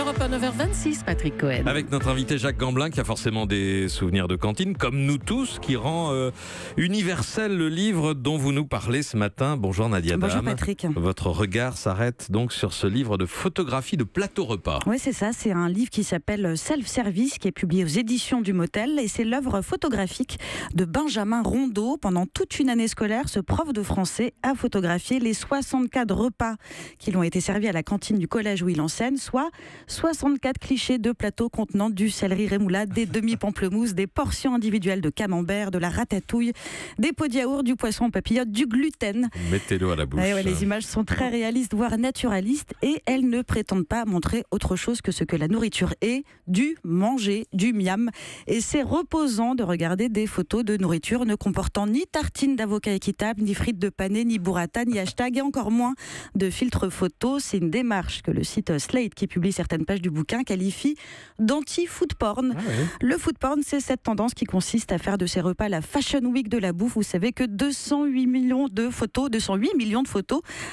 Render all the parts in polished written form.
Europe 1, 9h26, Patrick Cohen. Avec notre invité Jacques Gamblin, qui a forcément des souvenirs de cantine, comme nous tous, qui rend universel le livre dont vous nous parlez ce matin. Bonjour Nadia Dam. Bonjour Patrick. Votre regard s'arrête donc sur ce livre de photographie de plateau repas. Oui, c'est ça. C'est un livre qui s'appelle Self-Service, qui est publié aux éditions du Motel. Et c'est l'œuvre photographique de Benjamin Rondeau. Pendant toute une année scolaire, ce prof de français a photographié les 64 repas qui lui ont été servis à la cantine du collège où il enseigne, soit 64 clichés de plateaux contenant du céleri rémoulade, des demi-pamplemousses, des portions individuelles de camembert, de la ratatouille, des pots de yaourt, du poisson en papillote, du gluten. Mettez-le à la bouche. Les images sont très réalistes, voire naturalistes, et elles ne prétendent pas montrer autre chose que ce que la nourriture est, du manger, du miam. Et c'est reposant de regarder des photos de nourriture ne comportant ni tartines d'avocat équitable, ni frites de pané, ni burrata, ni hashtag, et encore moins de filtres photos. C'est une démarche que le site Slate, qui publie certaines pages du bouquin, qualifie d'anti-food porn. Ah oui. Le food porn, c'est cette tendance qui consiste à faire de ces repas la fashion week de la bouffe. Vous savez que 208 millions de photos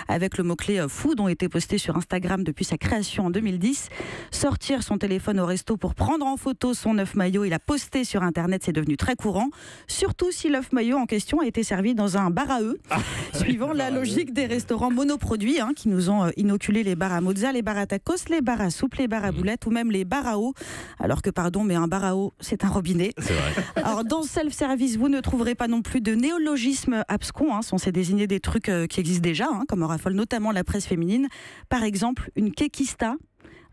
avec le mot-clé food ont été postées sur Instagram depuis sa création en 2010. Sortir son téléphone au resto pour prendre en photo son œuf maillot et la poster sur Internet, c'est devenu très courant. Surtout si l'œuf maillot en question a été servi dans un bar à œufs, suivant la logique des restaurants monoproduits qui nous ont inoculé les bars à mozza, les bars à tacos, les bars à soupe, les bars à boulettes ou même les bars à eau. Alors que pardon, mais un bar à eau, c'est un robinet. C'est vrai. Alors dans Self-Service, vous ne trouverez pas non plus de néologismes abscons, censés désigner des trucs qui existent déjà, comme en raffole notamment la presse féminine. Par exemple, une kekista.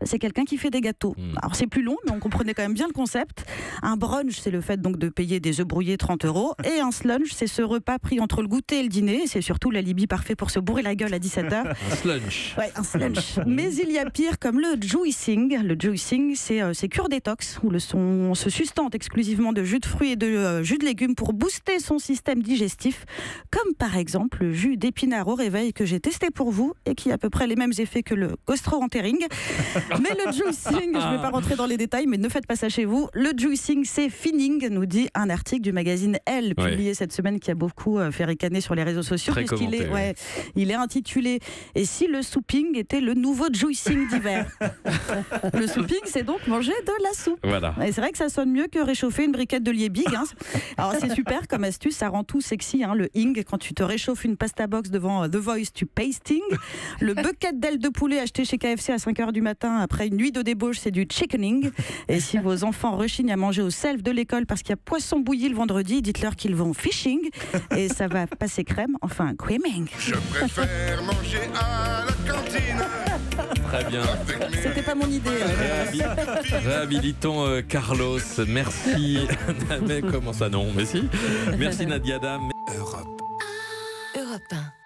C'est quelqu'un qui fait des gâteaux. Alors c'est plus long, mais on comprenait quand même bien le concept. Un brunch, c'est le fait donc de payer des œufs brouillés 30 €. Et un slunch, c'est ce repas pris entre le goûter et le dîner. Et c'est surtout l'alibi parfait pour se bourrer la gueule à 17h. Un slunch. Ouais, un slunch. Mais il y a pire, comme le juicing. Le juicing, c'est cure détox, où on se sustente exclusivement de jus de fruits et de jus de légumes pour booster son système digestif. Comme par exemple le jus d'épinard au réveil que j'ai testé pour vous et qui a à peu près les mêmes effets que le gastro-entérine. Mais le juicing, je ne vais pas rentrer dans les détails, mais ne faites pas ça chez vous. Le juicing, c'est finning, nous dit un article du magazine Elle, publié cette semaine, qui a beaucoup fait ricaner sur les réseaux sociaux, puisqu'il est, il est intitulé « Et si le souping était le nouveau juicing d'hiver ?» Le souping, c'est donc manger de la soupe. Voilà. Et c'est vrai que ça sonne mieux que réchauffer une briquette de liebig. Alors c'est super comme astuce, ça rend tout sexy, le ing, quand tu te réchauffes une pasta box devant The Voice, tu pasting. Le bucket d'ailes de poulet acheté chez KFC à 5h du matin après une nuit de débauche, c'est du chickening. Et si vos enfants rechignent à manger au self de l'école parce qu'il y a poisson bouilli le vendredi, dites-leur qu'ils vont fishing et ça va passer crème, enfin creaming. Je préfère manger à la cantine. Très bien. C'était pas mon idée. Réhabilitons Carlos. Merci. Mais comment ça non? Mais si. Merci Nadia Dam. Europe 1.